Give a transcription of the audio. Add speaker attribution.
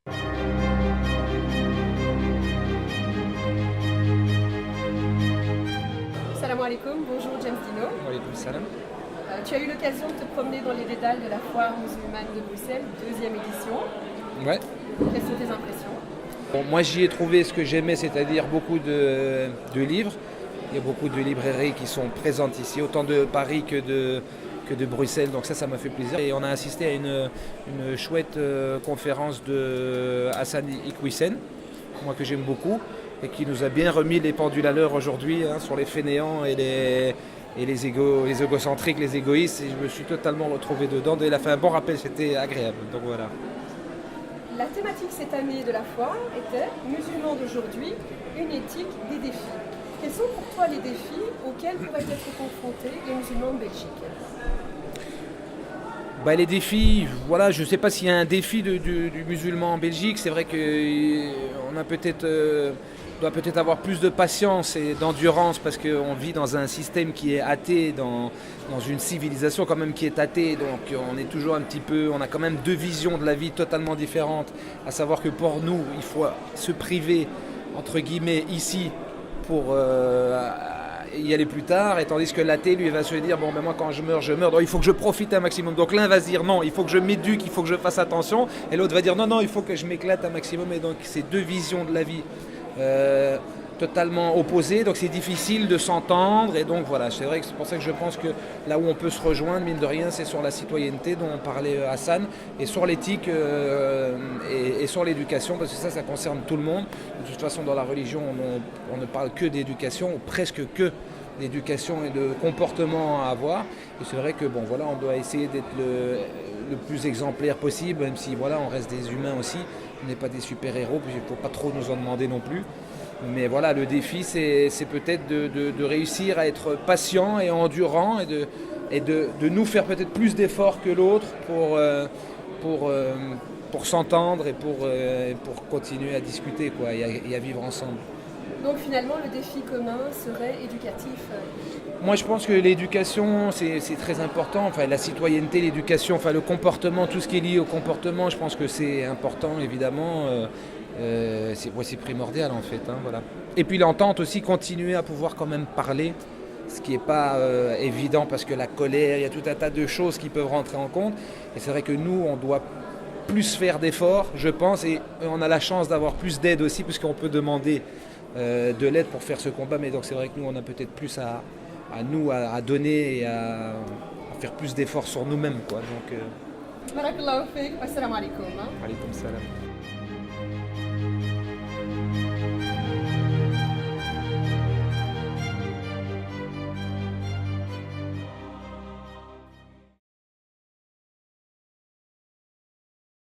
Speaker 1: Salam alaikum, bonjour James Dino.
Speaker 2: Walaikum salam.
Speaker 1: Tu as eu l'occasion de te promener dans les dédales de la foire musulmane de Bruxelles, deuxième édition.
Speaker 2: Ouais.
Speaker 1: Quelles sont tes impressions?
Speaker 2: Bon, moi j'y ai trouvé ce que j'aimais, c'est-à-dire beaucoup de livres. Il y a beaucoup de librairies qui sont présentes ici, autant de Paris que de Bruxelles, donc ça m'a fait plaisir. Et on a assisté à une chouette conférence de Hassan Iquissen, moi que j'aime beaucoup, et qui nous a bien remis les pendules à l'heure aujourd'hui sur les fainéants et les égocentriques, les égoïstes, et je me suis totalement retrouvé dedans. Il a fait un bon rappel, c'était agréable, donc voilà.
Speaker 1: La thématique cette année de la foire était Musulmans d'aujourd'hui, une éthique des défis. Quels sont pour toi les défis auxquels pourraient être confrontés les musulmans de Belgique?
Speaker 2: Les défis, voilà, je ne sais pas s'il y a un défi du musulman en Belgique. C'est vrai qu'on a doit peut-être avoir plus de patience et d'endurance parce qu'on vit dans un système qui est athée, dans une civilisation quand même qui est athée. Donc on est toujours un petit peu, on a quand même deux visions de la vie totalement différentes. À savoir que pour nous, il faut se priver, entre guillemets, ici pour y aller plus tard, et tandis que l'athée lui va se dire bon ben moi quand je meurs, donc il faut que je profite un maximum. Donc l'un va se dire non, il faut que je m'éduque, il faut que je fasse attention, et l'autre va dire non, il faut que je m'éclate un maximum. Et donc c'est deux visions de la vie totalement opposées, donc c'est difficile de s'entendre. Et donc voilà, c'est vrai que c'est pour ça que je pense que là où on peut se rejoindre, mine de rien, c'est sur la citoyenneté dont parlait Hassan, et sur l'éthique et sur l'éducation, parce que ça concerne tout le monde. De toute façon, dans la religion, on ne parle que d'éducation, ou presque que d'éducation et de comportement à avoir. Et c'est vrai que bon voilà, on doit essayer d'être le plus exemplaire possible, même si voilà, on reste des humains aussi, on n'est pas des super-héros, puis il ne faut pas trop nous en demander non plus. Mais voilà, le défi, c'est peut-être de réussir à être patient et endurant, et de nous faire peut-être plus d'efforts que l'autre pour s'entendre et pour continuer à discuter quoi, et à vivre ensemble.
Speaker 1: Donc finalement, le défi commun serait éducatif.
Speaker 2: Moi, je pense que l'éducation, c'est très important. Enfin, la citoyenneté, l'éducation, enfin, le comportement, tout ce qui est lié au comportement, je pense que c'est important, évidemment. C'est primordial, en fait. Voilà. Et puis l'entente aussi, continuer à pouvoir quand même parler, ce qui n'est pas évident parce que la colère, il y a tout un tas de choses qui peuvent rentrer en compte. Et c'est vrai que nous, on doit plus faire d'efforts, je pense, et on a la chance d'avoir plus d'aide aussi, puisqu'on peut demander de l'aide pour faire ce combat. Mais donc c'est vrai que nous, on a peut-être plus à donner et à faire plus d'efforts sur nous-mêmes, quoi. Donc,
Speaker 1: Barakallahu fik, wassalamu alaikum.
Speaker 2: alaykoum salam.